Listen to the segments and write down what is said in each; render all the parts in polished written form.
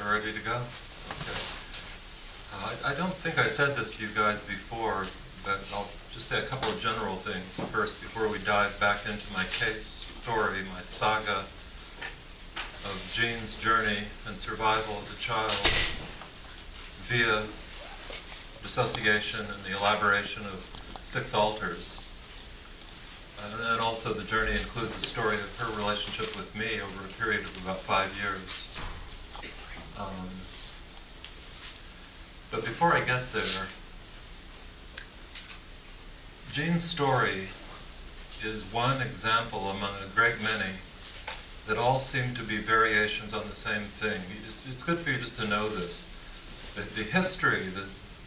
We're ready to go? Okay. I don't think I said this to you guys before, but I'll just say a couple of general things first before we dive back into my case story, my saga of Jean's journey and survival as a child via dissociation and the elaboration of 6 altars. And also the journey includes the story of her relationship with me over a period of about 5 years. But before I get there, Jean's story is one example among a great many that all seem to be variations on the same thing. It's good for you just to know this. The history,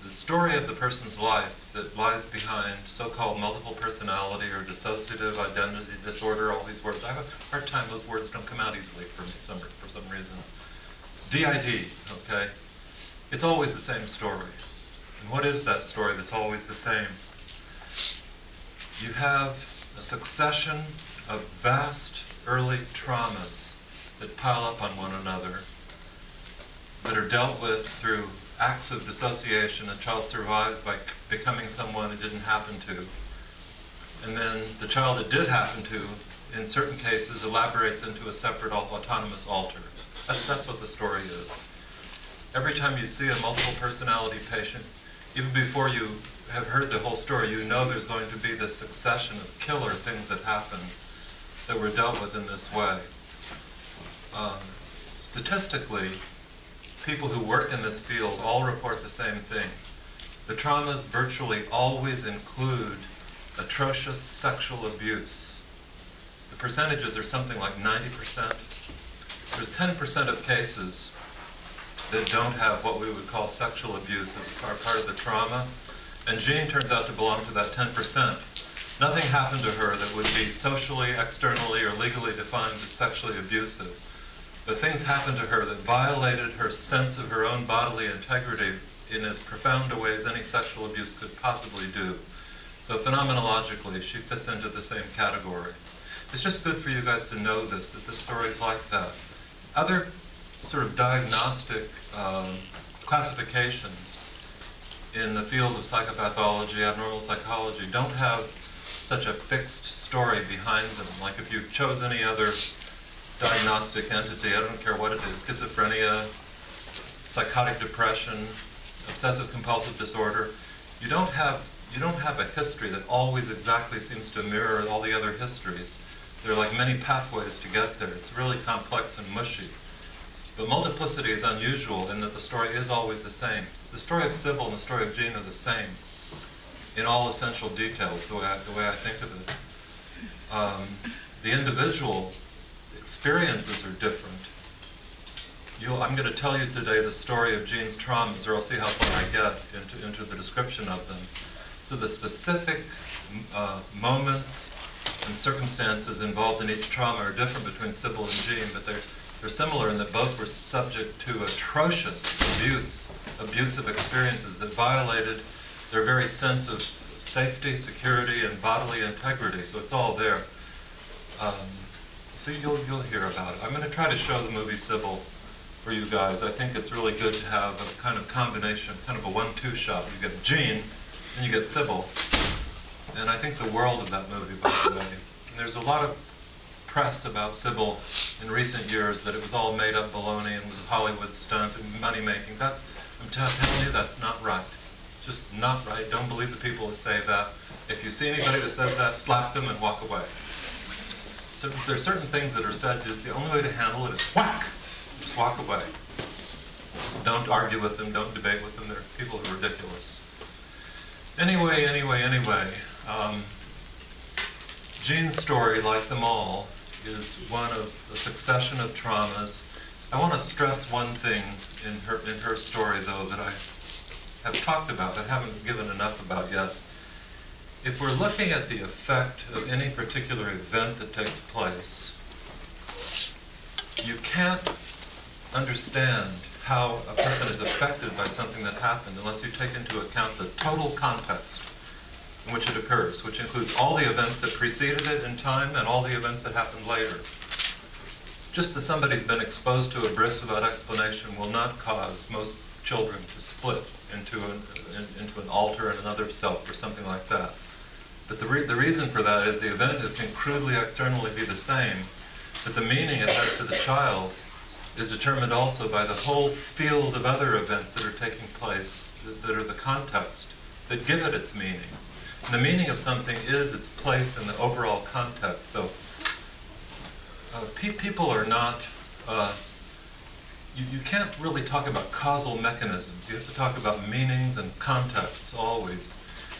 the story of the person's life that lies behind so-called multiple personality or dissociative identity disorder, all these words. I have a hard time, those words don't come out easily for me for some reason. DID, okay? It's always the same story. And what is that story that's always the same? You have a succession of vast early traumas that pile up on one another, that are dealt with through acts of dissociation. A child survives by becoming someone it didn't happen to. And then the child it did happen to, in certain cases, elaborates into a separate autonomous alter. That's what the story is. Every time you see a multiple personality patient, even before you have heard the whole story, you know there's going to be this succession of killer things that happen that were dealt with in this way. Statistically, people who work in this field all report the same thing. The traumas virtually always include atrocious sexual abuse. The percentages are something like 90%. There's 10% of cases that don't have what we would call sexual abuse as part of the trauma. And Jean turns out to belong to that 10%. Nothing happened to her that would be socially, externally, or legally defined as sexually abusive. But things happened to her that violated her sense of her own bodily integrity in as profound a way as any sexual abuse could possibly do. So phenomenologically, she fits into the same category. It's just good for you guys to know this, that the story's like that. Other sort of diagnostic classifications in the field of psychopathology, abnormal psychology, don't have such a fixed story behind them. Like if you chose any other diagnostic entity, I don't care what it is, schizophrenia, psychotic depression, obsessive compulsive disorder, you don't have a history that always exactly seems to mirror all the other histories. There are like many pathways to get there. It's really complex and mushy. But multiplicity is unusual in that the story is always the same. The story of Sybil and the story of Jean are the same in all essential details, the way I think of it. The individual experiences are different. I'm going to tell you today the story of Jean's traumas, or I'll see how far I get into the description of them. So the specific moments and circumstances involved in each trauma are different between Sybil and Jean, but they're similar in that both were subject to atrocious abusive experiences that violated their very sense of safety, security, and bodily integrity. So it's all there. So you'll hear about it. I'm going to try to show the movie Sybil for you guys. I think it's really good to have a kind of combination, kind of a 1-2 shot. You get Jean, and you get Sybil. And I think the world of that movie, by the way. And there's a lot of press about Sybil in recent years that it was all made up baloney and was a Hollywood stunt and money making. I'm telling you, that's not right. It's just not right. Don't believe the people that say that. If you see anybody that says that, slap them and walk away. So there are certain things that are said, just the only way to handle it is whack! Just walk away. Don't argue with them, don't debate with them. They're people who are ridiculous. Anyway. Jean's story, like them all, is one of a succession of traumas. I want to stress one thing in her story, though, that I have talked about, but haven't given enough about yet. If we're looking at the effect of any particular event that takes place, you can't understand how a person is affected by something that happened unless you take into account the total context in which it occurs, which includes all the events that preceded it in time and all the events that happened later. just that somebody's been exposed to a bris without explanation will not cause most children to split into an alter and another self or something like that. But the reason for that is the event can crudely externally be the same, but the meaning it has to the child is determined also by the whole field of other events that are taking place, that are the context, that give it its meaning. And the meaning of something is its place in the overall context. So people are not, you can't really talk about causal mechanisms. You have to talk about meanings and contexts always.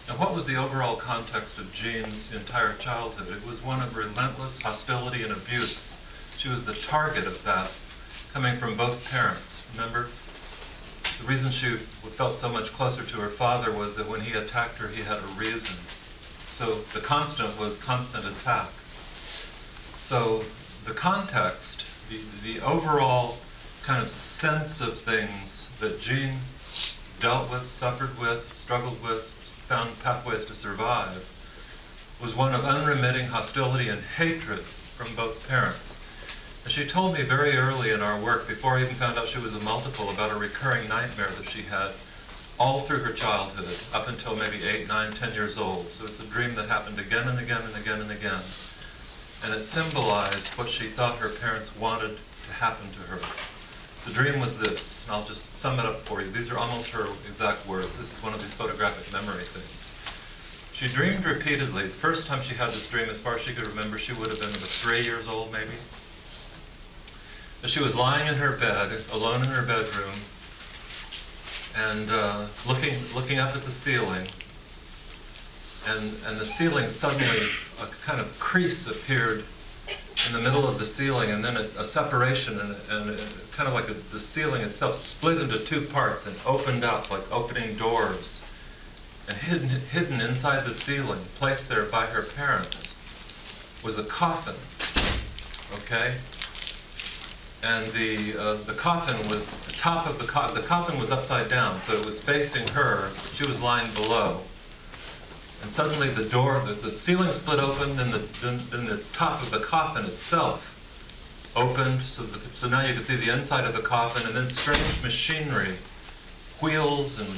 Now, what was the overall context of Jean's entire childhood? It was one of relentless hostility and abuse. She was the target of that, coming from both parents. Remember? The reason she felt so much closer to her father was that when he attacked her, he had a reason. So the constant was constant attack. So the context, the overall kind of sense of things that Jean dealt with, suffered with, struggled with, found pathways to survive, was one of unremitting hostility and hatred from both parents. And she told me very early in our work, before I even found out she was a multiple, about a recurring nightmare that she had all through her childhood, up until maybe 8, 9, 10 years old. So it's a dream that happened again and again and again and again. And it symbolized what she thought her parents wanted to happen to her. The dream was this, and I'll just sum it up for you. These are almost her exact words. This is one of these photographic memory things. She dreamed repeatedly. The first time she had this dream, as far as she could remember, she would have been about 3 years old maybe. That she was lying in her bed, alone in her bedroom, and looking up at the ceiling. And the ceiling suddenly, a kind of crease appeared in the middle of the ceiling, and then a separation, and kind of like the ceiling itself split into two parts and opened up like opening doors. And hidden inside the ceiling, placed there by her parents, was a coffin. Okay? And the coffin was, the top of the coffin was upside down, so it was facing her. She was lying below. And suddenly the ceiling split open, then the top of the coffin itself opened, so now you could see the inside of the coffin, and then strange machinery, wheels and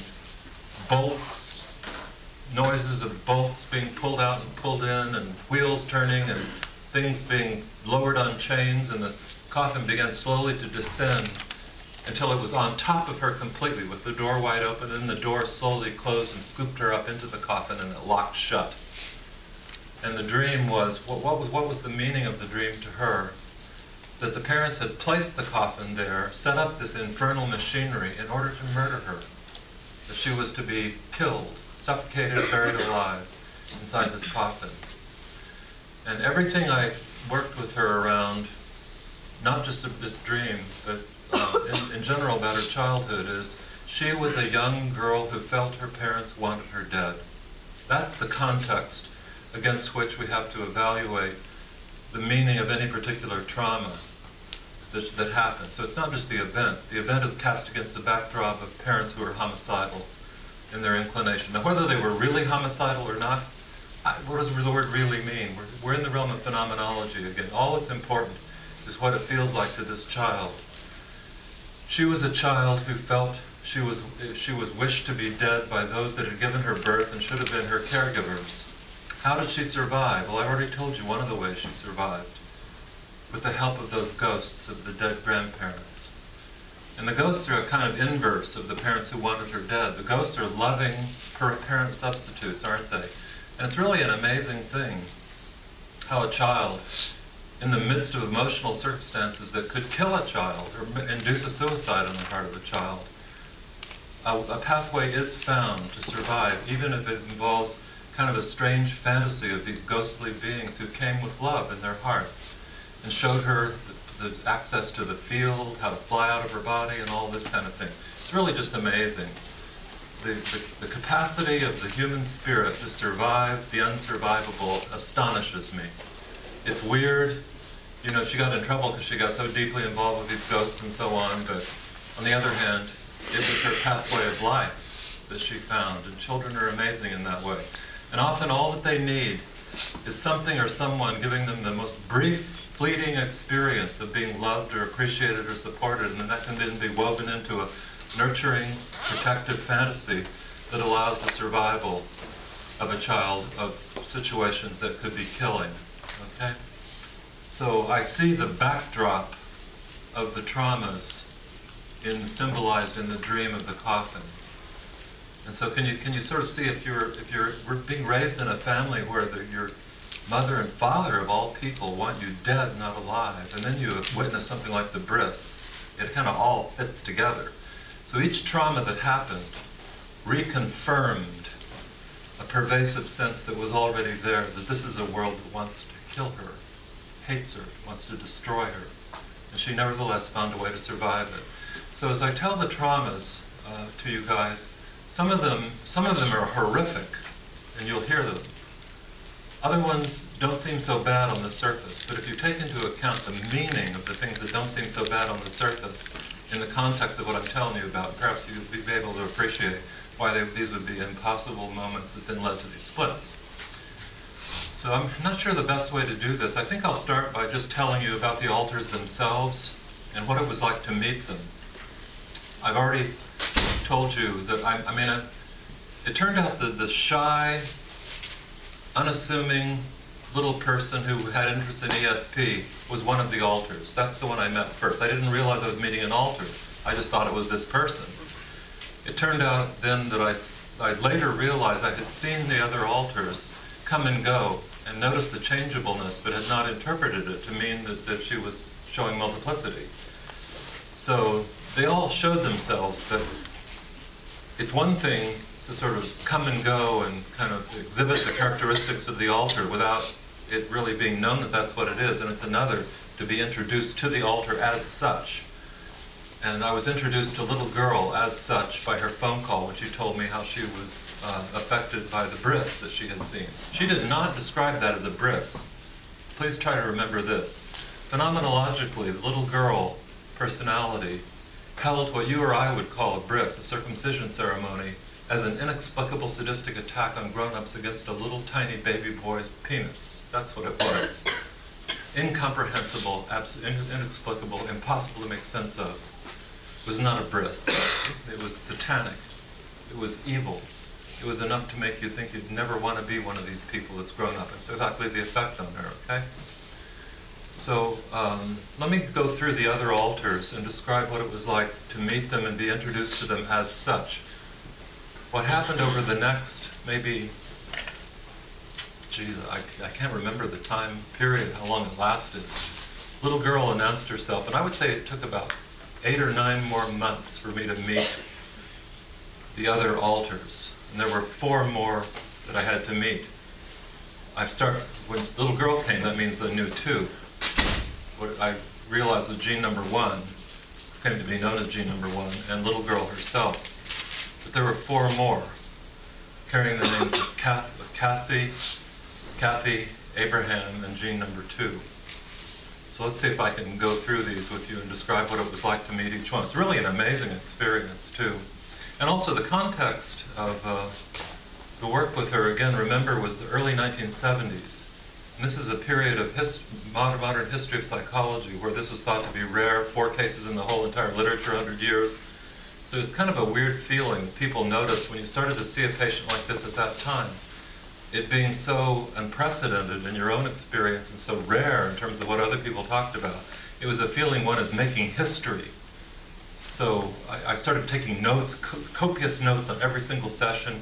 bolts, noises of bolts being pulled out and pulled in, and wheels turning, and things being lowered on chains, and the coffin began slowly to descend until it was on top of her completely, with the door wide open, and the door slowly closed and scooped her up into the coffin, and it locked shut. And the dream was, what was the meaning of the dream to her? That the parents had placed the coffin there, set up this infernal machinery in order to murder her. That she was to be killed, suffocated, buried alive inside this coffin. And everything I worked with her around, not just of this dream, but in general about her childhood, is she was a young girl who felt her parents wanted her dead. That's the context against which we have to evaluate the meaning of any particular trauma that happened. So it's not just the event. The event is cast against the backdrop of parents who are homicidal in their inclination. Now, whether they were really homicidal or not, what does the word really mean? We're in the realm of phenomenology again. All that's important is what it feels like to this child. She was a child who felt she was wished to be dead by those that had given her birth and should have been her caregivers. How did she survive? Well, I've already told you one of the ways she survived. With the help of those ghosts of the dead grandparents. And the ghosts are a kind of inverse of the parents who wanted her dead. The ghosts are loving parent substitutes, aren't they? And it's really an amazing thing how a child, in the midst of emotional circumstances that could kill a child or induce a suicide on the part of a child, a pathway is found to survive, even if it involves kind of a strange fantasy of these ghostly beings who came with love in their hearts and showed her the access to the field, how to fly out of her body, and all this kind of thing. It's really just amazing. The capacity of the human spirit to survive the unsurvivable astonishes me. It's weird. You know, she got in trouble because she got so deeply involved with these ghosts and so on, but on the other hand, it was her pathway of life that she found, and children are amazing in that way. And often all that they need is something or someone giving them the most brief fleeting experience of being loved or appreciated or supported, and that can then be woven into a nurturing, protective fantasy that allows the survival of a child of situations that could be killing. Okay? So I see the backdrop of the traumas symbolized in the dream of the coffin. And so can you sort of see if you're being raised in a family where your mother and father of all people want you dead, not alive, and then you witness something like the bris, it kind of all fits together. So each trauma that happened reconfirmed a pervasive sense that was already there, that this is a world that wants to kill her, hates her, wants to destroy her. And she nevertheless found a way to survive it. So as I tell the traumas to you guys, some of them are horrific, and you'll hear them. Other ones don't seem so bad on the surface, but if you take into account the meaning of the things that don't seem so bad on the surface, in the context of what I'm telling you about, perhaps you'll be able to appreciate why these would be impossible moments that then led to these splits. So I'm not sure the best way to do this. I think I'll start by just telling you about the altars themselves and what it was like to meet them. I've already told you that it turned out that the shy, unassuming little person who had interest in ESP was one of the altars. That's the one I met first. I didn't realize I was meeting an altar. I just thought it was this person. It turned out then that I later realized I had seen the other altars come and go and noticed the changeableness, but had not interpreted it to mean that she was showing multiplicity. So they all showed themselves that it's one thing to sort of come and go and kind of exhibit the characteristics of the altar without it really being known that that's what it is, and it's another to be introduced to the altar as such. And I was introduced to a little girl as such by her phone call when she told me how she was affected by the bris that she had seen. She did not describe that as a bris. Please try to remember this. Phenomenologically, the little girl personality held what you or I would call a bris, a circumcision ceremony, as an inexplicable sadistic attack on grown-ups against a little tiny baby boy's penis. That's what it was. Incomprehensible, inexplicable, impossible to make sense of. It was not a bris. It was satanic. It was evil. It was enough to make you think you'd never want to be one of these people that's grown up. It's exactly the effect on her, okay? So let me go through the other altars and describe what it was like to meet them and be introduced to them as such. What happened over the next, maybe, I can't remember the time period, how long it lasted. Little girl announced herself, and I would say it took about 8 or 9 more months for me to meet the other altars. And there were 4 more that I had to meet. When the little girl came, that means I knew 2. What I realized was gene number 1, came to be known as gene number 1, and little girl herself. But there were 4 more, carrying the names of Cassie, Kathy, Abraham, and gene number 2. So let's see if I can go through these with you and describe what it was like to meet each one. It's really an amazing experience, too. And also the context of the work with her, again, remember, was the early 1970s. And this is a period of modern history of psychology where this was thought to be rare, 4 cases in the whole entire literature, 100 years. So it's kind of a weird feeling people noticed when you started to see a patient like this at that time. It being so unprecedented in your own experience and so rare in terms of what other people talked about, it was a feeling one is making history. So I started taking notes, copious notes on every single session,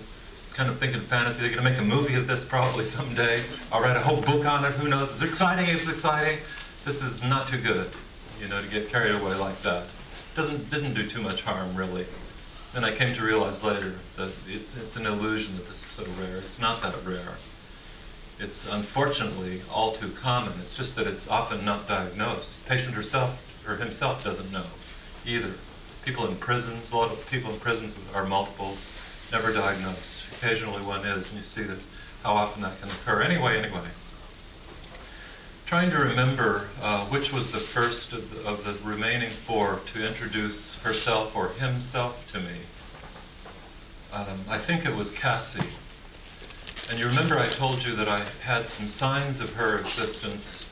kind of thinking fantasy, they're going to make a movie of this probably someday. I'll write a whole book on it, who knows, it's exciting, it's exciting. This is not too good, to get carried away like that. Didn't do too much harm, really. Then I came to realize later that it's an illusion that this is so rare. It's not that rare. It's unfortunately all too common. It's just that it's often not diagnosed. The patient herself or himself doesn't know either. People in prisons, a lot of people in prisons are multiples, never diagnosed. Occasionally one is, and you see that how often that can occur. Anyway. Trying to remember which was the first of the remaining 4 to introduce herself or himself to me. I think it was Cassie. And you remember I told you that I had some signs of her existence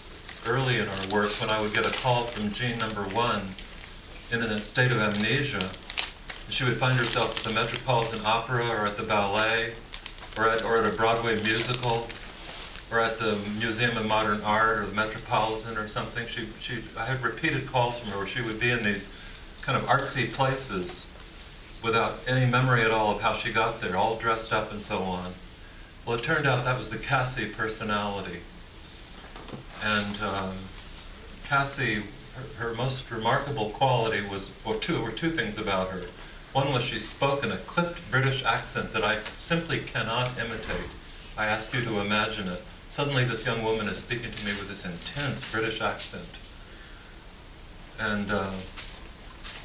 early in our work when I would get a call from Jean number 1 in a state of amnesia. She would find herself at the Metropolitan Opera or at the ballet or at a Broadway musical or at the Museum of Modern Art or the Metropolitan or something. I had repeated calls from her where she would be in these kind of artsy places without any memory at all of how she got there, all dressed up and so on. Well, it turned out that was the Cassie personality. And Cassie, her most remarkable quality were two things about her. One was she spoke in a clipped British accent that I simply cannot imitate. I ask you to imagine it. Suddenly this young woman is speaking to me with this intense British accent. And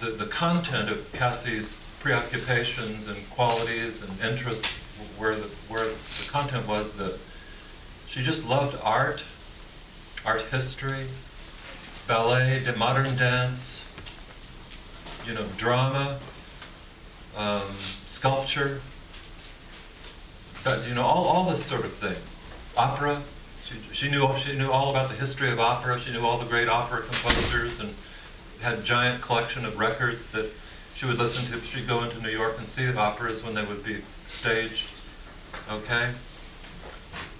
the content of Cassie's preoccupations and qualities and interests, where the content was that she just loved art history, ballet, modern dance, drama, sculpture, all this sort of thing. Opera. She knew all about the history of opera. She knew all the great opera composers and had a giant collection of records that she would listen to. She'd go into New York and see the operas when they would be staged. Okay?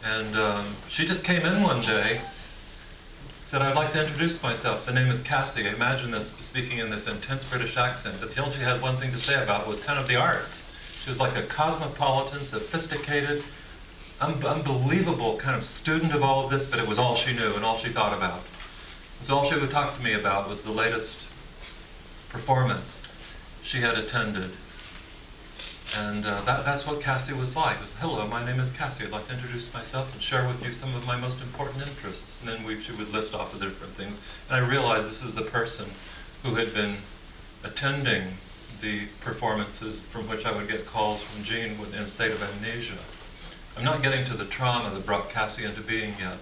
And she just came in one day, said, "I'd like to introduce myself. The name is Cassie." Imagine this, speaking in this intense British accent. But all she had one thing to say about was kind of the arts. She was like a cosmopolitan, sophisticated, unbelievable kind of student of all of this, but it was all she knew and all she thought about. And so all she would talk to me about was the latest performance she had attended. And that's what Cassie was like. It was, "Hello, my name is Cassie. I'd like to introduce myself and share with you some of my most important interests." And then she would list off the different things. And I realized this is the person who had been attending the performances from which I would get calls from Jean in a state of amnesia. I'm not getting to the trauma that brought Cassie into being yet.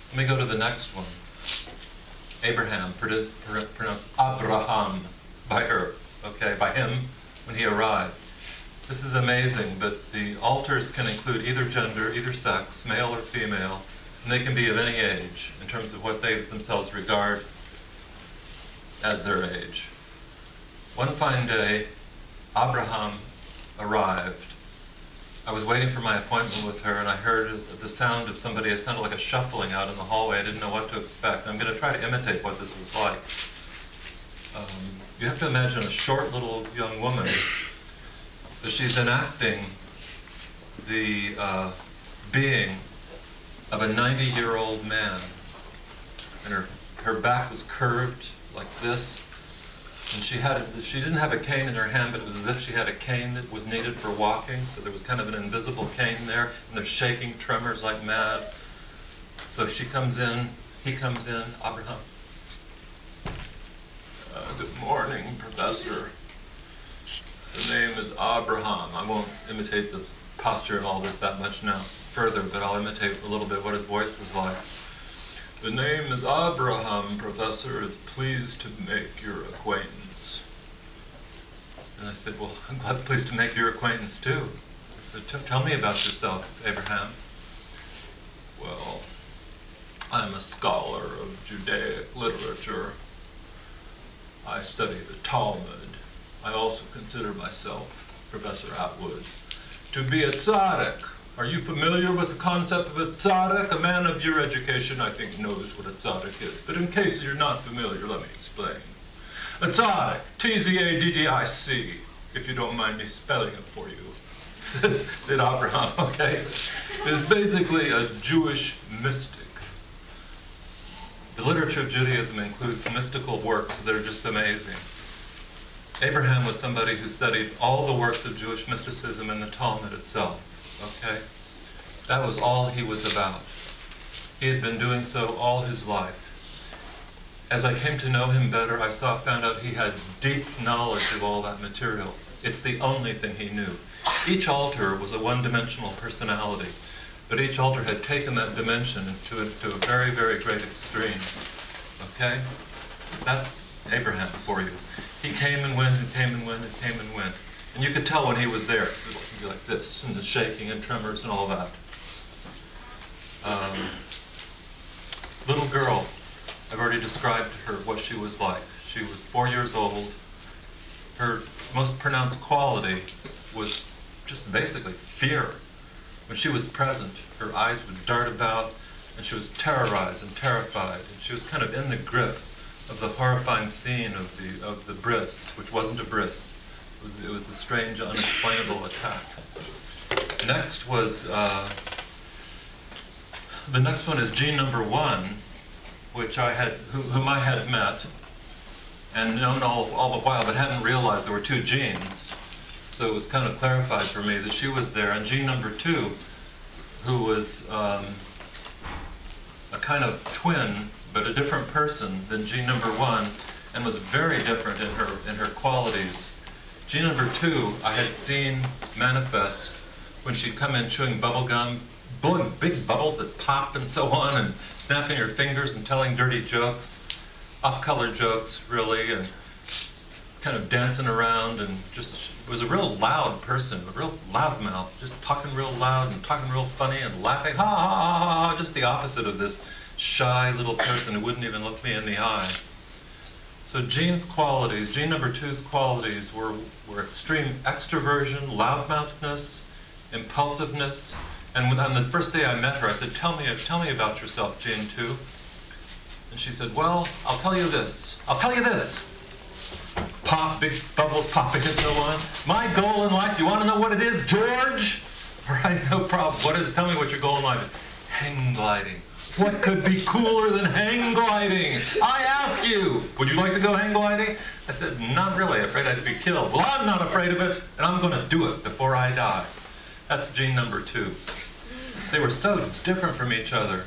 Let me go to the next one. Abraham, pronounced Abraham by her, okay, by him when he arrived. This is amazing, but the altars can include either gender, either sex, male or female, and they can be of any age in terms of what they themselves regard as their age. One fine day, Abraham arrived. I was waiting for my appointment with her, and I heard the sound of somebody. It sounded like a shuffling out in the hallway. I didn't know what to expect. I'm going to try to imitate what this was like. You have to imagine a short little young woman, but she's enacting the being of a 90-year-old man. And her back was curved like this. And she didn't have a cane in her hand, but it was as if she had a cane that was needed for walking. So there was kind of an invisible cane there, and they're shaking, tremors like mad. So she comes in, he comes in, Abraham. "Good morning, Professor. The name is Abraham." I won't imitate the posture and all this that much now further, but I'll imitate a little bit what his voice was like. "The name is Abraham, Professor. Pleased to make your acquaintance." And I said, "Well, I'm pleased to make your acquaintance too." I said, "Tell me about yourself, Abraham." "Well, I'm a scholar of Judaic literature. I study the Talmud. I also consider myself, Professor Atwood, to be a tzaddik. Are you familiar with the concept of a tzaddik? A man of your education, I think, knows what a tzaddik is. But in case you're not familiar, let me explain. A tzaddik, T-Z-A-D-D-I-C, if you don't mind me spelling it for you," said Abraham, okay, is basically a Jewish mystic. The literature of Judaism includes mystical works that are just amazing. Abraham was somebody who studied all the works of Jewish mysticism in the Talmud itself. Okay? That was all he was about. He had been doing so all his life. As I came to know him better, I found out he had deep knowledge of all that material. It's the only thing he knew. Each altar was a one-dimensional personality, but each altar had taken that dimension to a very, very great extreme. Okay? That's Abraham for you. He came and went and came and went and came and went. And you could tell when he was there. It would be like this, and the shaking and tremors and all that. Little girl I've already described her, what she was like. She was 4 years old. Her most pronounced quality was just basically fear. When she was present, her eyes would dart about, and she was terrorized and terrified, and she was kind of in the grip of the horrifying scene of the bris, which wasn't a bris. It was the strange, unexplainable attack. Next was the next one is gene number 1, which whom I had met and known all the while, but hadn't realized there were 2 genes. So it was kind of clarified for me that she was there. And gene number 2, who was a kind of twin, but a different person than gene number 1, and was very different in her qualities. Gene number 2 I had seen manifest when she'd come in chewing bubble gum, blowing big bubbles that pop and so on, and snapping her fingers and telling dirty jokes, off-color jokes really, and kind of dancing around, and just was a real loud person, a real loudmouth, just talking real loud and talking real funny and laughing, ha ha ha ha ha, just the opposite of this shy little person who wouldn't even look me in the eye. So Gene's qualities, gene number 2's qualities were extreme extroversion, loudmouthness, impulsiveness. And on the first day I met her, I said, tell me about yourself, gene 2. And she said, well, I'll tell you this. I'll tell you this. Pop, big bubbles popping and so on. My goal in life, you want to know what it is, George? All right, no problem. What is it? Tell me what your goal in life is. Hang gliding. What could be cooler than hang gliding? I ask you, would you like to go hang gliding? I said, not really, afraid I'd be killed. Well, I'm not afraid of it, and I'm going to do it before I die. That's gene number 2. They were so different from each other.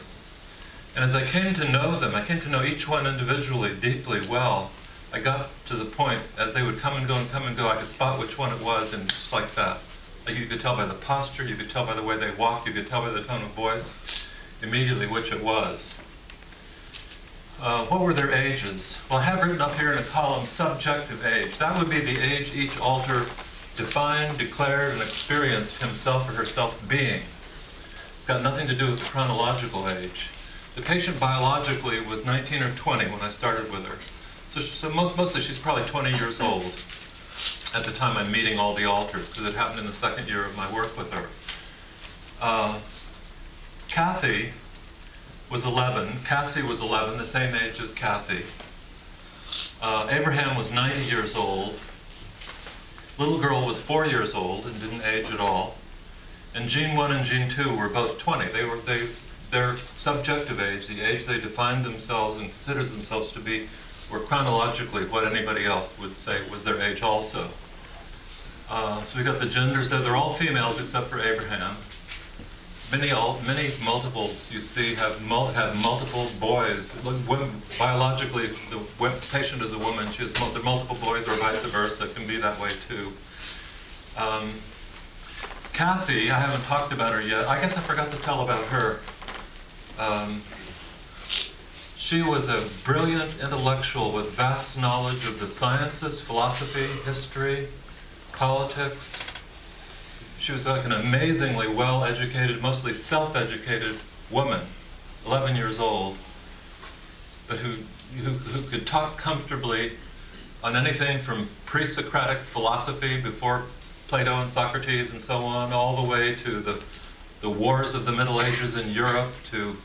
And as I came to know them, I came to know each one individually deeply well. I got to the point, as they would come and go and come and go, I could spot which one it was, and just like that. Like you could tell by the posture, you could tell by the way they walked, you could tell by the tone of voice, immediately which it was. What were their ages? Well, I have written up here in a column, subjective age. That would be the age each alter defined, declared, and experienced himself or herself being. It's got nothing to do with the chronological age. The patient biologically was 19 or 20 when I started with her. So mostly she's probably 20 years old at the time I'm meeting all the alters, because it happened in the 2nd year of my work with her. Kathy was 11. Cassie was 11, the same age as Kathy. Abraham was 90 years old. Little girl was 4 years old and didn't age at all. And gene 1 and gene 2 were both 20. Their subjective age, the age they defined themselves and considered themselves to be, were chronologically what anybody else would say was their age also. So we got the genders there. They're all females except for Abraham. Many multiples you see have multiple boys. Biologically, the patient is a woman. She has multiple boys, or vice versa. It can be that way too. Kathy, I haven't talked about her yet. I guess I forgot to tell about her. She was a brilliant intellectual with vast knowledge of the sciences, philosophy, history, politics. She was like an amazingly well-educated, mostly self-educated woman, 11 years old, but who could talk comfortably on anything from pre-Socratic philosophy before Plato and Socrates and so on, all the way to the wars of the Middle Ages in Europe, to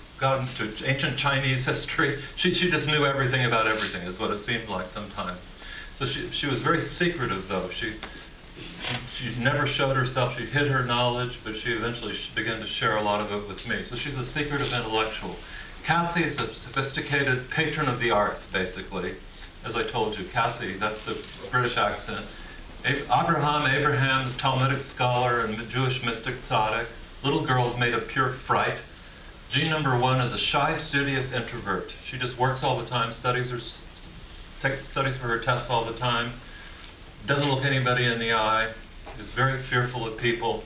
ancient Chinese history. She just knew everything about everything, is what it seemed like sometimes. So she was very secretive, though. She never showed herself. She hid her knowledge, but she eventually began to share a lot of it with me. So she's a secretive intellectual. Cassie is a sophisticated patron of the arts, basically. As I told you, Cassie, that's the British accent. Abraham's Talmudic scholar and Jewish mystic tzaddik. Little girl's made of pure fright. Gene number 1 is a shy, studious introvert. She just works all the time, studies for her tests all the time, doesn't look anybody in the eye, is very fearful of people,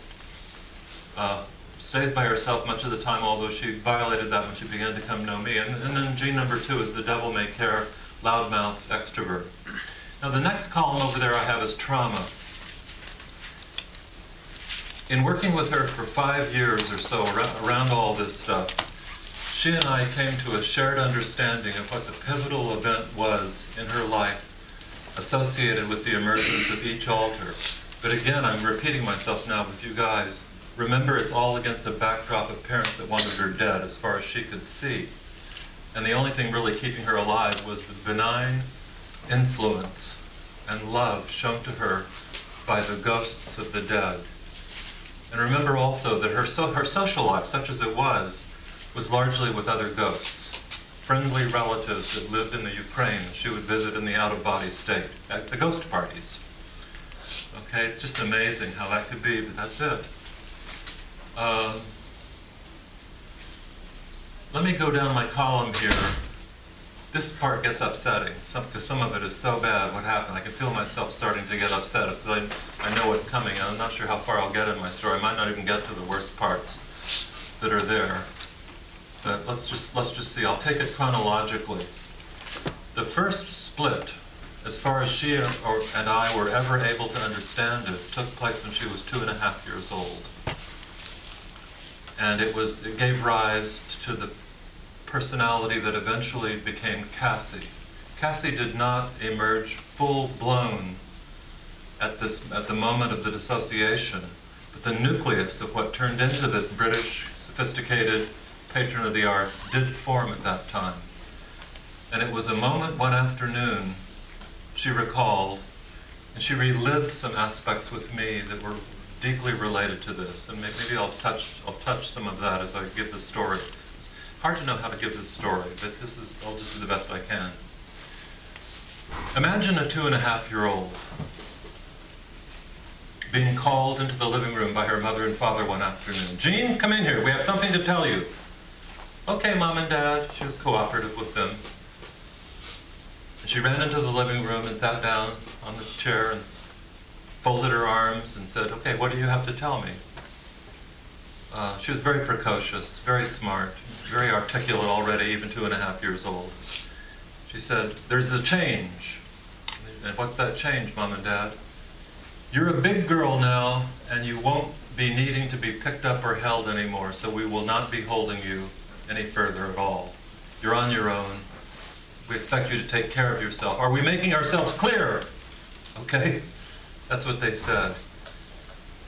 stays by herself much of the time, although she violated that when she began to come know me. And then gene number 2 is the devil may care, loudmouth extrovert. Now the next column over there I have is trauma. In working with her for 5 years or so around all this stuff, she and I came to a shared understanding of what the pivotal event was in her life associated with the emergence of each altar. But again, I'm repeating myself now with you guys. Remember, it's all against a backdrop of parents that wanted her dead as far as she could see. And the only thing really keeping her alive was the benign influence and love shown to her by the ghosts of the dead. And remember also that her social life, such as it was largely with other ghosts, friendly relatives that lived in the Ukraine that she would visit in the out-of-body state, at the ghost parties. Okay, it's just amazing how that could be, but that's it. Let me go down my column here. This part gets upsetting, because some of it is so bad what happened. I can feel myself starting to get upset because I know what's coming, and I'm not sure how far I'll get in my story. I might not even get to the worst parts that are there. But let's just see. I'll take it chronologically. The first split, as far as she and I were ever able to understand it, took place when she was 2.5 years old. And it gave rise to the personality that eventually became Cassie. Cassie did not emerge full-blown at the moment of the dissociation, but the nucleus of what turned into this British, sophisticated patron of the arts did form at that time. And it was a moment one afternoon she recalled, and she relived some aspects with me that were deeply related to this, and maybe I'll touch some of that as I give the story. It's hard to know how to give this story, but I'll just do the best I can. Imagine a 2.5-year-old being called into the living room by her mother and father one afternoon. "Jean, come in here. We have something to tell you." "Okay, Mom and Dad." She was cooperative with them. And she ran into the living room and sat down on the chair and folded her arms and said, "Okay, what do you have to tell me?" She was very precocious, very smart, very articulate already, even 2.5 years old. She said, "There's a change." "And what's that change, Mom and Dad?" "You're a big girl now, and you won't be needing to be picked up or held anymore, so we will not be holding you any further at all. You're on your own. We expect you to take care of yourself. Are we making ourselves clear?" Okay? That's what they said.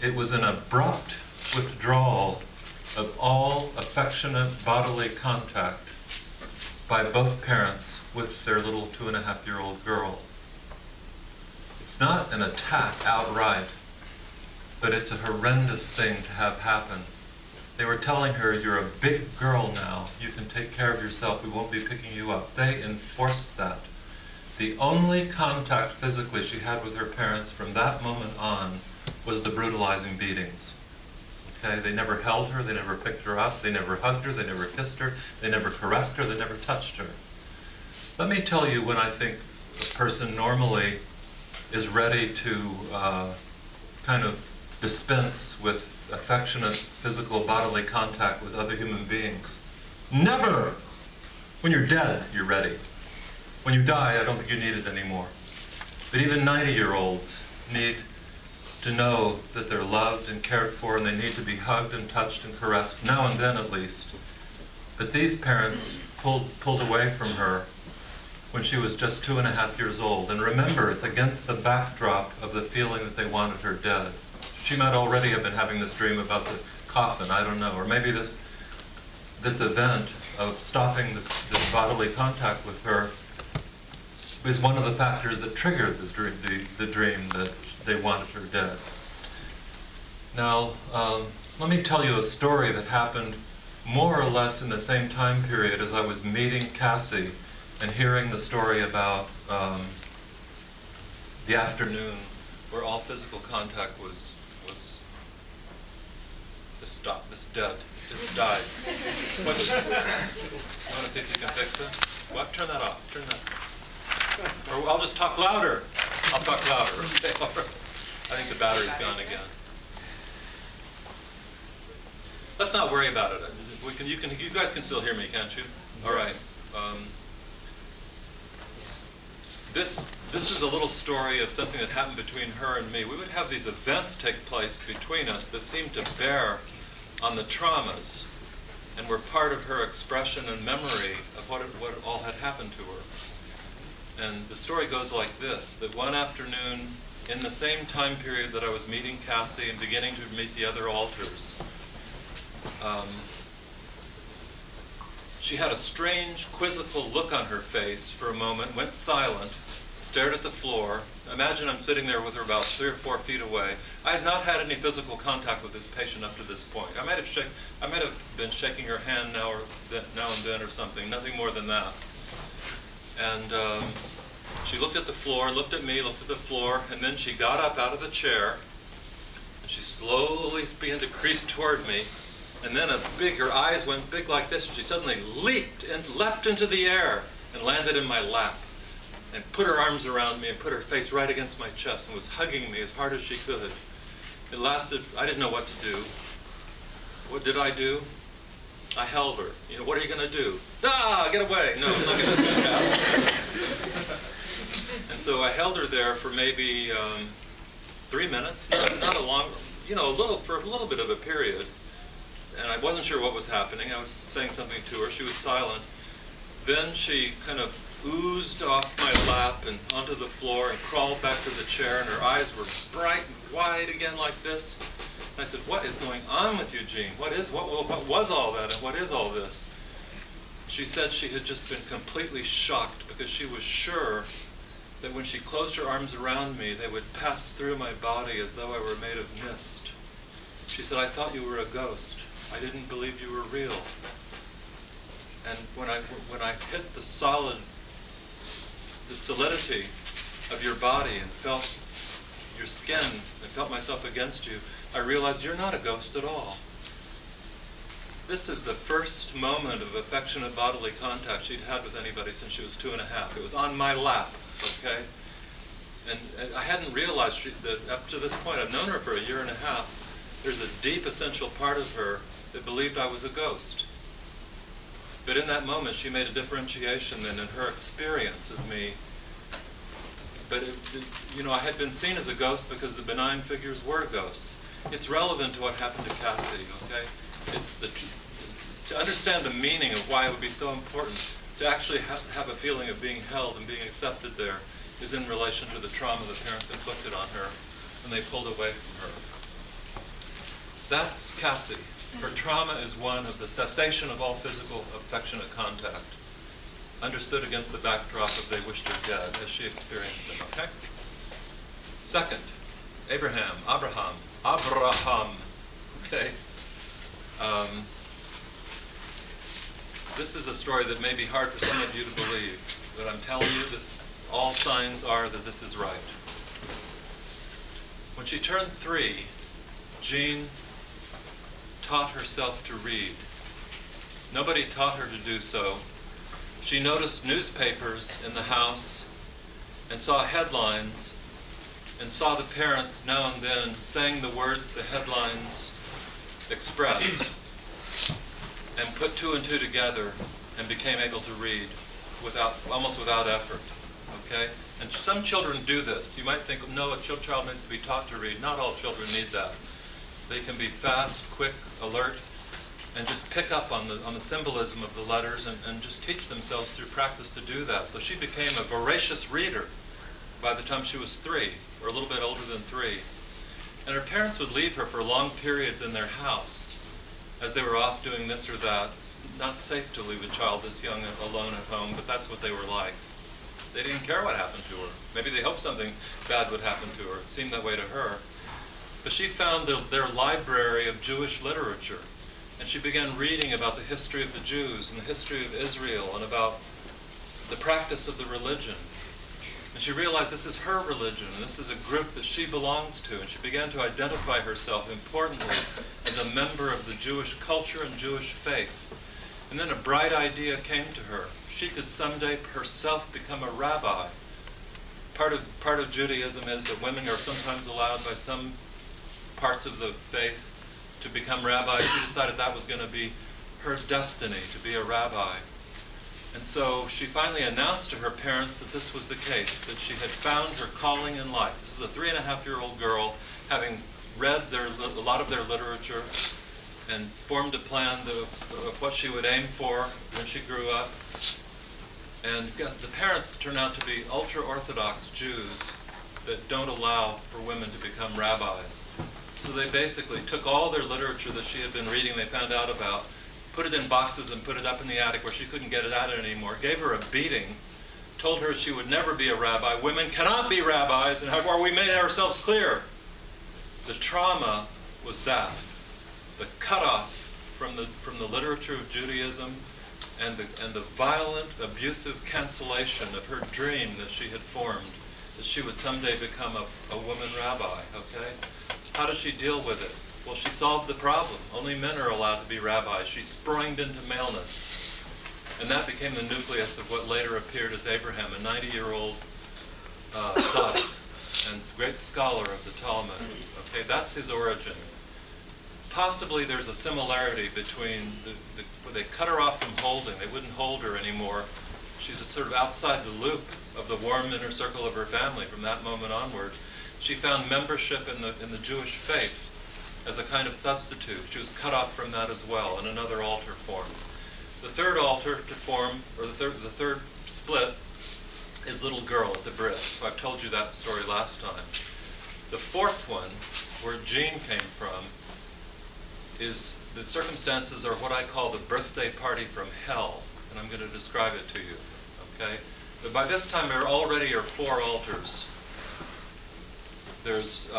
It was an abrupt withdrawal of all affectionate bodily contact by both parents with their little 2.5-year-old girl. It's not an attack outright, but it's a horrendous thing to have happen. They were telling her, "You're a big girl now. You can take care of yourself. We won't be picking you up." They enforced that. The only contact physically she had with her parents from that moment on was the brutalizing beatings. Okay? They never held her, they never picked her up, they never hugged her, they never kissed her, they never caressed her, they never touched her. Let me tell you when I think a person normally is ready to kind of dispense with affectionate physical bodily contact with other human beings. Never! When you're dead, you're ready. When you die, I don't think you need it anymore. But even 90-year-olds need to know that they're loved and cared for, and they need to be hugged and touched and caressed, now and then at least. But these parents pulled away from her when she was just 2.5 years old. And remember, it's against the backdrop of the feeling that they wanted her dead. She might already have been having this dream about the coffin, I don't know. Or maybe this event of stopping this bodily contact with her is one of the factors that triggered the dream that they wanted her dead. Now, let me tell you a story that happened more or less in the same time period as I was meeting Cassie and hearing the story about the afternoon where all physical contact was this dead. It just died. You want to see if you can fix it? What? Turn that off. Turn that. Or I'll just talk louder. I'll talk louder. Okay. I think the battery's gone again. Let's not worry about it. You guys can still hear me, can't you? All right. This is a little story of something that happened between her and me. We would have these events take place between us that seemed to bear on the traumas and were part of her expression and memory of what all had happened to her. And the story goes like this, that one afternoon, in the same time period that I was meeting Cassie and beginning to meet the other alters, she had a strange, quizzical look on her face for a moment, went silent, stared at the floor. Imagine I'm sitting there with her about 3 or 4 feet away. I had not had any physical contact with this patient up to this point. I might have been shaking her hand now and then or something, nothing more than that. And she looked at the floor, looked at me, looked at the floor, and then she got up out of the chair, and she slowly began to creep toward me. And then her eyes went big like this, and she suddenly leapt into the air and landed in my lap and put her arms around me and put her face right against my chest and was hugging me as hard as she could. It lasted, I didn't know what to do. What did I do? I held her. What are you going to do? Ah, get away. No, I'm not going to do that. And so I held her there for maybe 3 minutes, not a long, for a little bit of a period. And I wasn't sure what was happening. I was saying something to her. She was silent. Then she kind of oozed off my lap and onto the floor and crawled back to the chair, and her eyes were bright and wide again like this. And I said, "What is going on with you, Jean? What was all that, and what is all this?" She said she had just been completely shocked because she was sure that when she closed her arms around me, they would pass through my body as though I were made of mist. She said, "I thought you were a ghost. I didn't believe you were real." And when I hit the solidity of your body and felt your skin and felt myself against you, I realized you're not a ghost at all. This is the first moment of affectionate bodily contact she'd had with anybody since she was 2.5. It was on my lap, okay? And I hadn't realized that up to this point, I've known her for 1.5 years, there's a deep essential part of her that believed I was a ghost. But in that moment, she made a differentiation then in her experience of me. But, I had been seen as a ghost because the benign figures were ghosts. It's relevant to what happened to Cassie, okay? It's to understand the meaning of why it would be so important to actually have a feeling of being held and being accepted there is in relation to the trauma the parents inflicted on her when they pulled away from her. That's Cassie. Her trauma is one of the cessation of all physical affectionate contact, understood against the backdrop of they wished her dead, as she experienced them, okay? Second, Abraham, okay? This is a story that may be hard for some of you to believe, but I'm telling you, all signs are that this is right. When she turned 3, Jean taught herself to read. Nobody taught her to do so. She noticed newspapers in the house and saw headlines and saw the parents now and then saying the words the headlines expressed and put 2 and 2 together and became able to read almost without effort. Okay? And some children do this. You might think, no, a child needs to be taught to read. Not all children need that. They can be fast, quick, alert, and just pick up on the symbolism of the letters and just teach themselves through practice to do that. So she became a voracious reader by the time she was 3, or a little bit older than 3. And her parents would leave her for long periods in their house as they were off doing this or that. Not safe to leave a child this young alone at home, but that's what they were like. They didn't care what happened to her. Maybe they hoped something bad would happen to her. It seemed that way to her. But she found their library of Jewish literature, and she began reading about the history of the Jews and the history of Israel and about the practice of the religion. And she realized this is her religion, and this is a group that she belongs to, and she began to identify herself importantly as a member of the Jewish culture and Jewish faith. And then a bright idea came to her. She could someday herself become a rabbi. Part of Judaism is that women are sometimes allowed by some parts of the faith to become rabbis. She decided that was going to be her destiny, to be a rabbi. And so she finally announced to her parents that this was the case, that she had found her calling in life. This is a 3.5-year-old girl, having read a lot of their literature, and formed a plan of what she would aim for when she grew up. And the parents turned out to be ultra-Orthodox Jews that don't allow for women to become rabbis. So they basically took all their literature that she had been reading, they found out about, put it in boxes and put it up in the attic where she couldn't get it out anymore, gave her a beating, told her she would never be a rabbi. Women cannot be rabbis, and however we made ourselves clear. The trauma was that, the cutoff from the literature of Judaism, and the violent, abusive cancellation of her dream that she had formed, that she would someday become a woman rabbi, okay? How did she deal with it? Well, she solved the problem. Only men are allowed to be rabbis. She sprung into maleness. And that became the nucleus of what later appeared as Abraham, a 90-year-old tzaddik, and great scholar of the Talmud. Okay, that's his origin. Possibly there's a similarity between where they cut her off from holding. They wouldn't hold her anymore. She's sort of outside the loop of the warm inner circle of her family from that moment onward. She found membership in the Jewish faith as a kind of substitute. She was cut off from that as well, and another altar formed. The third altar to form, or the third split, is little girl at the bris. I've told you that story last time. The fourth one, where Jean came from, is the circumstances are what I call the birthday party from hell, and I'm going to describe it to you. Okay? But by this time there already are 4 altars. There's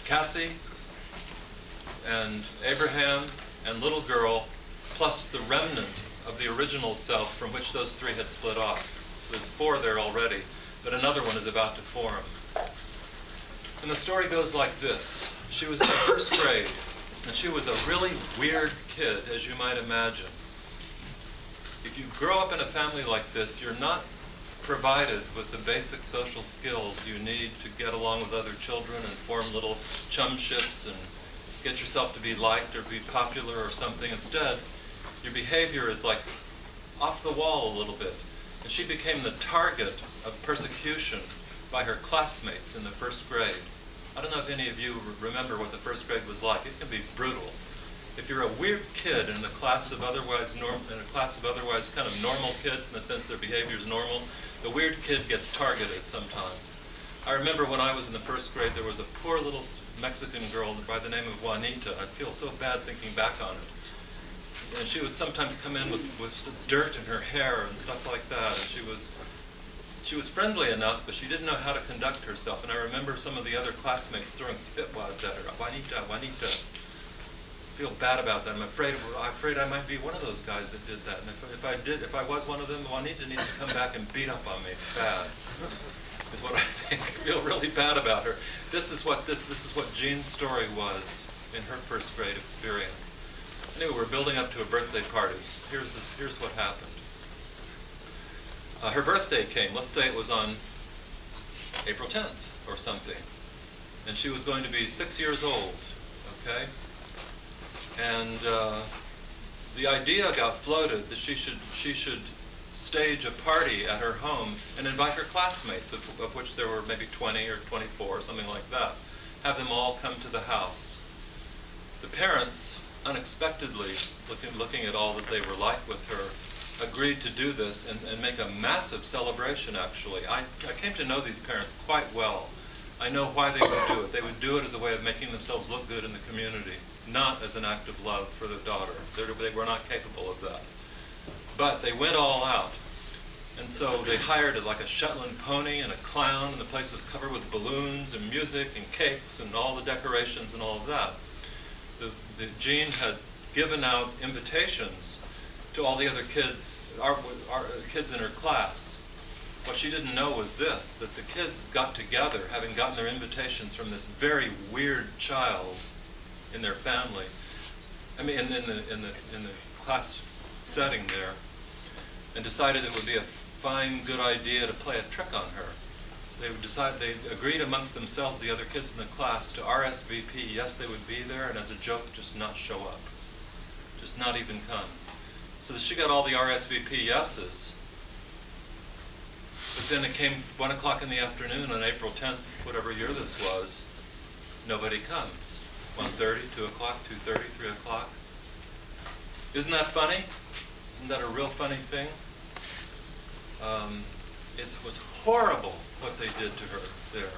Cassie and Abraham and little girl, plus the remnant of the original self from which those 3 had split off. So there's 4 there already, but another one is about to form. And the story goes like this. She was in the 1st grade, and she was a really weird kid, as you might imagine. If you grow up in a family like this, you're not provided with the basic social skills you need to get along with other children and form little chumships and get yourself to be liked or be popular or something. Instead, your behavior is like off the wall a little bit. And she became the target of persecution by her classmates in the 1st grade. I don't know if any of you remember what the 1st grade was like. It can be brutal. If you're a weird kid in a class of otherwise kind of normal kids, in the sense their behavior is normal, the weird kid gets targeted sometimes. I remember when I was in the 1st grade, there was a poor little Mexican girl by the name of Juanita. I feel so bad thinking back on it. And she would sometimes come in with some dirt in her hair and stuff like that. And she was friendly enough, but she didn't know how to conduct herself. And I remember some of the other classmates throwing spitwads at her. Juanita, Juanita. I feel bad about that. I'm afraid I might be one of those guys that did that. And if I was one of them, Juanita needs to come back and beat up on me bad. Is what I think. I feel really bad about her. This is what Jean's story was in her 1st grade experience. Anyway, we're building up to a birthday party. Here's what happened. Her birthday came. Let's say it was on April 10th or something, and she was going to be 6 years old. Okay, and the idea got floated that she should stage a party at her home and invite her classmates, of which there were maybe 20 or 24, something like that. Have them all come to the house. The parents, unexpectedly, looking at all that they were like with her, agreed to do this and make a massive celebration, actually. I came to know these parents quite well. I know why they would do it. They would do it as a way of making themselves look good in the community, not as an act of love for their daughter. They were not capable of that. But they went all out. And so they hired like a Shetland pony and a clown, and the place was covered with balloons and music and cakes and all the decorations and all of that. Jean had given out invitations to all the other kids, our kids in her class. What she didn't know was this, that the kids got together, having gotten their invitations from this very weird child in their family. I mean, in the class setting there, and decided it would be a fine, good idea to play a trick on her. They agreed amongst themselves, the other kids in the class, to RSVP. Yes, they would be there, and as a joke, just not show up. Just not even come. So she got all the RSVP yeses. But then it came 1 o'clock in the afternoon on April 10th, whatever year this was, nobody comes. 1:30, 2 o'clock, 2:30, 3 o'clock. Isn't that funny? Isn't that a real funny thing? It was horrible what they did to her there.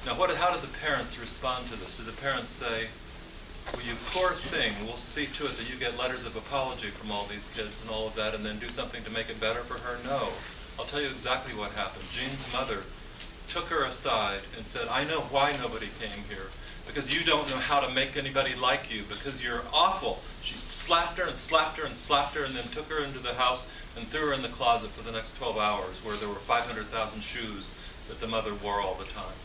Now, how did the parents respond to this? Did the parents say, well, you poor thing, we'll see to it that you get letters of apology from all these kids and all of that, and then do something to make it better for her? No. I'll tell you exactly what happened. Jean's mother took her aside and said, I know why nobody came here. Because you don't know how to make anybody like you, because you're awful. She slapped her and slapped her and slapped her, and then took her into the house and threw her in the closet for the next 12 hours, where there were 500,000 shoes that the mother wore all the time.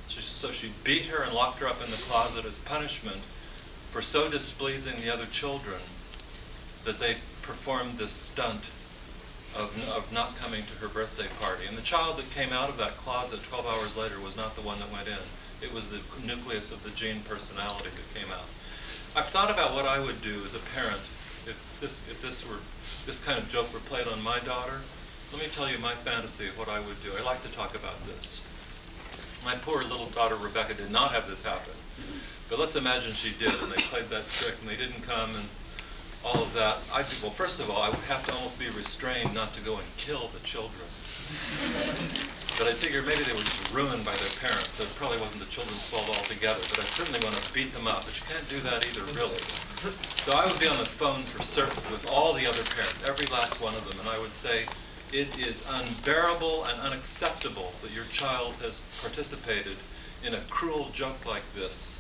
So she beat her and locked her up in the closet as punishment for so displeasing the other children that they performed this stunt of not coming to her birthday party. And the child that came out of that closet 12 hours later was not the one that went in. It was the nucleus of the Jean personality that came out. I've thought about what I would do as a parent if this kind of joke were played on my daughter. Let me tell you my fantasy of what I would do. I like to talk about this. My poor little daughter Rebecca did not have this happen. But let's imagine she did, and they played that trick, and they didn't come, and all of that. Well, first of all, I would have to almost be restrained not to go and kill the children. But I figured maybe they were just ruined by their parents, so it probably wasn't the children's fault altogether. But I certainly want to beat them up, but you can't do that either, really. So I would be on the phone for certain with all the other parents, every last one of them, and I would say, it is unbearable and unacceptable that your child has participated in a cruel joke like this.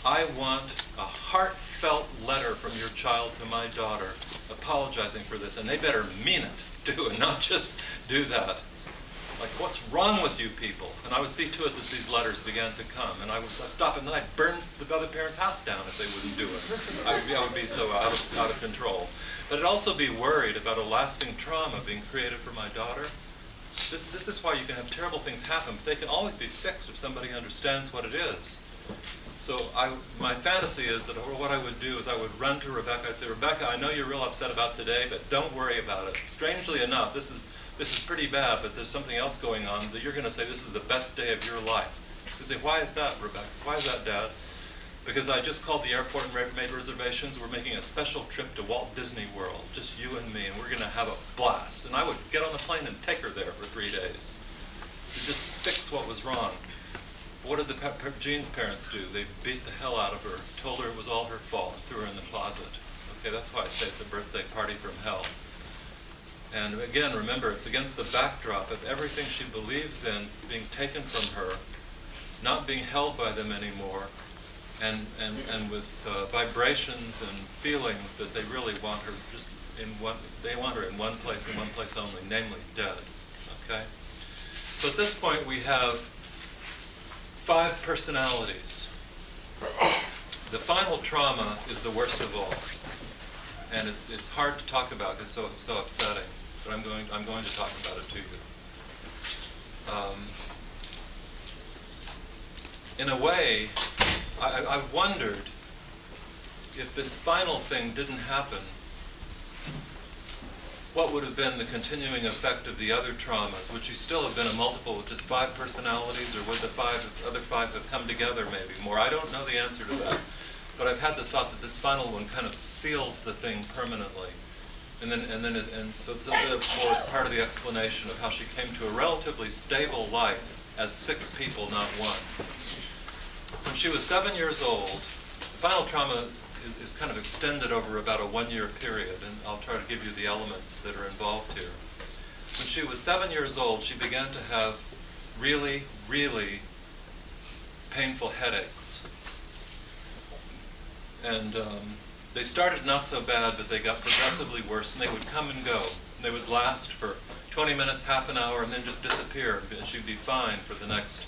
I want a heartfelt letter from your child to my daughter apologizing for this, and they better mean it, too, and not just do that. Like, what's wrong with you people? And I would see to it that these letters began to come, and I would stop, and then I'd burn the other parents' house down if they wouldn't do it. I would be so out of control. But I'd also be worried about a lasting trauma being created for my daughter. This is why you can have terrible things happen, but they can always be fixed if somebody understands what it is. So my fantasy is that what I would do is I would run to Rebecca. I'd say, Rebecca, I know you're real upset about today, but don't worry about it. Strangely enough, this is pretty bad, but there's something else going on that you're going to say this is the best day of your life. She'd say, why is that, Rebecca? Why is that, Dad? Because I just called the airport and made reservations. We're making a special trip to Walt Disney World, just you and me, and we're going to have a blast. And I would get on the plane and take her there for 3 days to just fix what was wrong. What did Jean's parents do? They beat the hell out of her, told her it was all her fault, and threw her in the closet. Okay, that's why I say it's a birthday party from hell. And again, remember, it's against the backdrop of everything she believes in being taken from her, not being held by them anymore, and with vibrations and feelings that they really want her just in one. They want her in one place and one place only, namely dead. Okay. So at this point, we have 5 personalities. The final trauma is the worst of all, and it's hard to talk about because it's so upsetting. But I'm going to talk about it to you. In a way, I wondered if this final thing didn't happen, what would have been the continuing effect of the other traumas? Would she still have been a multiple with just 5 personalities, or would the other five have come together maybe more? I don't know the answer to that. But I've had the thought that this final one kind of seals the thing permanently. So therefore is part of the explanation of how she came to a relatively stable life as 6 people, not 1. When she was 7 years old, the final trauma is kind of extended over about a 1-year period, and I'll try to give you the elements that are involved here. When she was 7 years old, she began to have really, really painful headaches. And they started not so bad, but they got progressively worse, and they would come and go. And they would last for 20 minutes, half an hour, and then just disappear, and she'd be fine for the next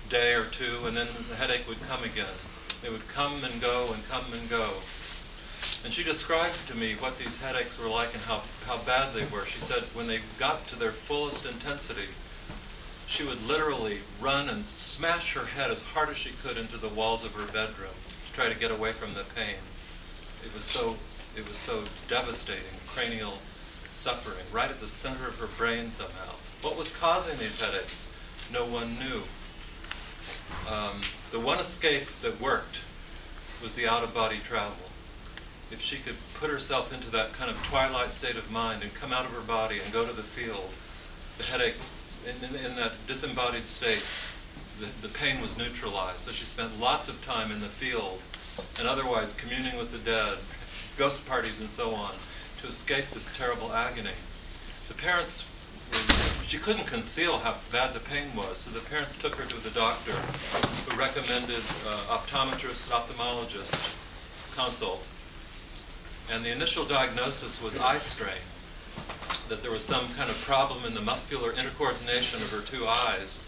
day or 2, and then the headache would come again. They would come and go and come and go. And she described to me what these headaches were like and how bad they were. She said when they got to their fullest intensity, she would literally run and smash her head as hard as she could into the walls of her bedroom to try to get away from the pain. It was so devastating, cranial suffering, right at the center of her brain somehow. What was causing these headaches? No one knew. The one escape that worked was the out-of-body travel. if she could put herself into that kind of twilight state of mind and come out of her body and go to the field, the headaches, in that disembodied state, the pain was neutralized. So she spent lots of time in the field and otherwise communing with the dead, ghost parties and so on, to escape this terrible agony. The parents, she couldn't conceal how bad the pain was, so the parents took her to the doctor, who recommended optometrist, ophthalmologist consult. And the initial diagnosis was eye strain, that there was some kind of problem in the muscular intercoordination of her two eyes,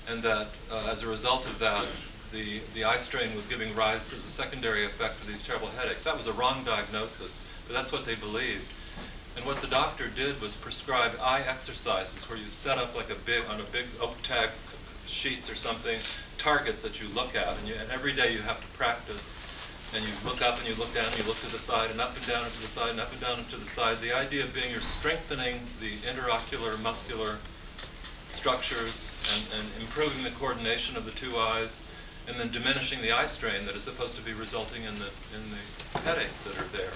and that as a result of that, the eye strain was giving rise as a secondary effect to these terrible headaches. That was a wrong diagnosis, but that's what they believed. And what the doctor did was prescribe eye exercises, where you set up like on a big oak tag sheets or something, targets that you look at, and every day you have to practice. And you look up and you look down, and you look to the side, and up and down and to the side, and up and down and to the side. The idea being you're strengthening the interocular muscular structures and improving the coordination of the two eyes, and then diminishing the eye strain that is supposed to be resulting in the headaches that are there.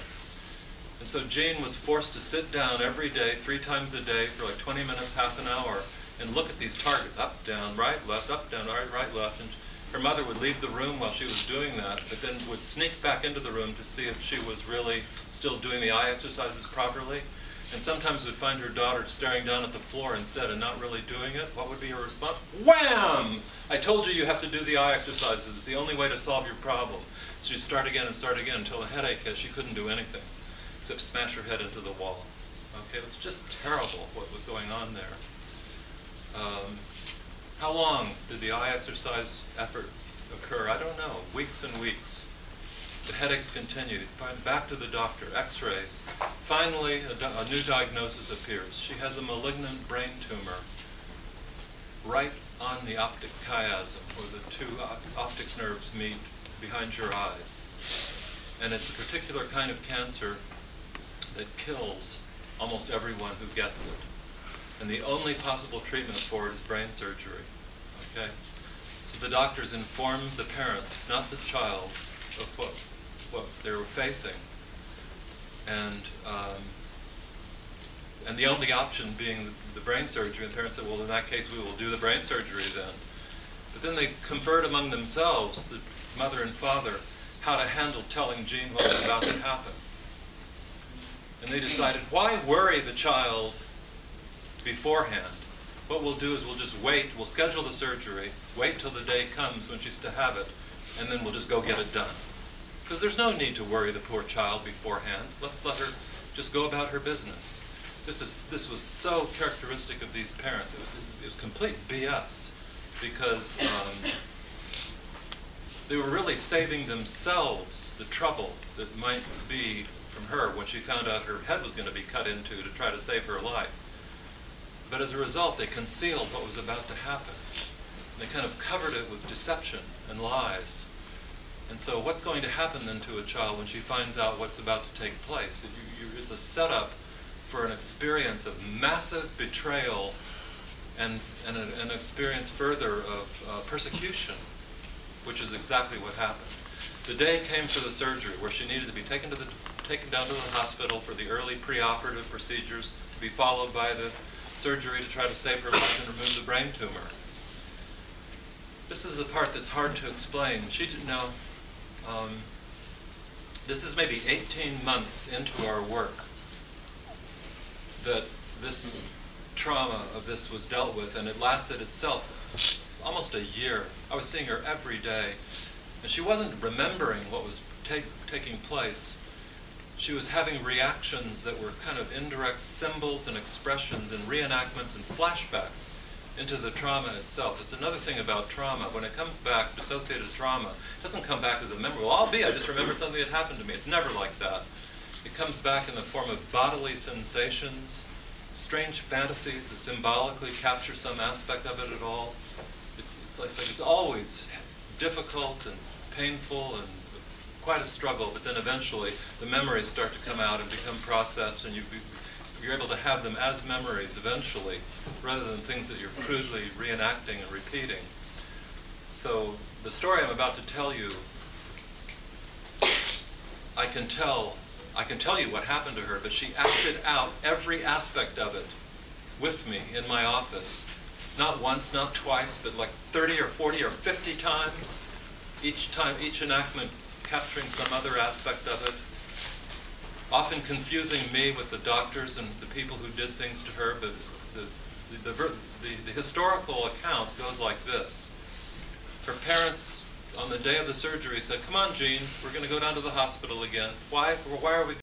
And so Jean was forced to sit down every day, 3 times a day, for like 20 minutes, half an hour, and look at these targets, up, down, right, left, up, down, right, left. And her mother would leave the room while she was doing that, but then would sneak back into the room to see if she was really still doing the eye exercises properly. And sometimes would find her daughter staring down at the floor instead and not really doing it. What would be her response? Wham! I told you you have to do the eye exercises. It's the only way to solve your problem. So she'd start again until the headache hit. She couldn't do anything except smash her head into the wall. Okay, it was just terrible what was going on there. How long did the eye exercise effort occur? I don't know. Weeks and weeks. The headaches continued. Back to the doctor. X-rays. Finally, a new diagnosis appears. She has a malignant brain tumor right on the optic chiasm, where the two optic nerves meet behind your eyes. And it's a particular kind of cancer that kills almost everyone who gets it. And the only possible treatment for it is brain surgery. Okay? So the doctors informed the parents, not the child, of what they were facing. And the only option being the brain surgery. And the parents said, well, in that case, we will do the brain surgery then. But then they conferred among themselves, the mother and father, how to handle telling Jean what was about to happen. And they decided, why worry the child beforehand? What we'll do is we'll just wait, we'll schedule the surgery, wait till the day comes when she's to have it, and then we'll just go get it done. Because there's no need to worry the poor child beforehand. Let's let her just go about her business. This was so characteristic of these parents. It was complete BS, because they were really saving themselves the trouble that might be from her when she found out her head was going to be cut into to try to save her life. But as a result, they concealed what was about to happen. They kind of covered it with deception and lies. And so what's going to happen then to a child when she finds out what's about to take place? It's a setup for an experience of massive betrayal and an experience further of persecution, which is exactly what happened. The day came for the surgery where she needed to be taken down to the hospital for the early preoperative procedures, to be followed by the surgery to try to save her life and remove the brain tumor. This is the part that's hard to explain. She didn't know. This is maybe 18 months into our work that this trauma of this was dealt with, and it lasted itself almost a year. I was seeing her every day, and she wasn't remembering what was taking place. She was having reactions that were kind of indirect symbols and expressions and reenactments and flashbacks into the trauma itself. It's another thing about trauma. When it comes back, dissociated trauma, it doesn't come back as a memory. Well, I just remembered something that happened to me. It's never like that. It comes back in the form of bodily sensations, strange fantasies that symbolically capture some aspect of it at all. It's like it's always difficult and painful and quite a struggle, but then eventually the memories start to come out and become processed, and you're able to have them as memories eventually, rather than things that you're crudely reenacting and repeating. So the story I'm about to tell you I can tell you what happened to her, but she acted out every aspect of it with me in my office. Not once, not twice, but like 30 or 40 or 50 times. Each enactment capturing some other aspect of it. Often confusing me with the doctors and the people who did things to her, but the historical account goes like this. Her parents, on the day of the surgery, said, "Come on, Jean, we're going to go down to the hospital again." Why are we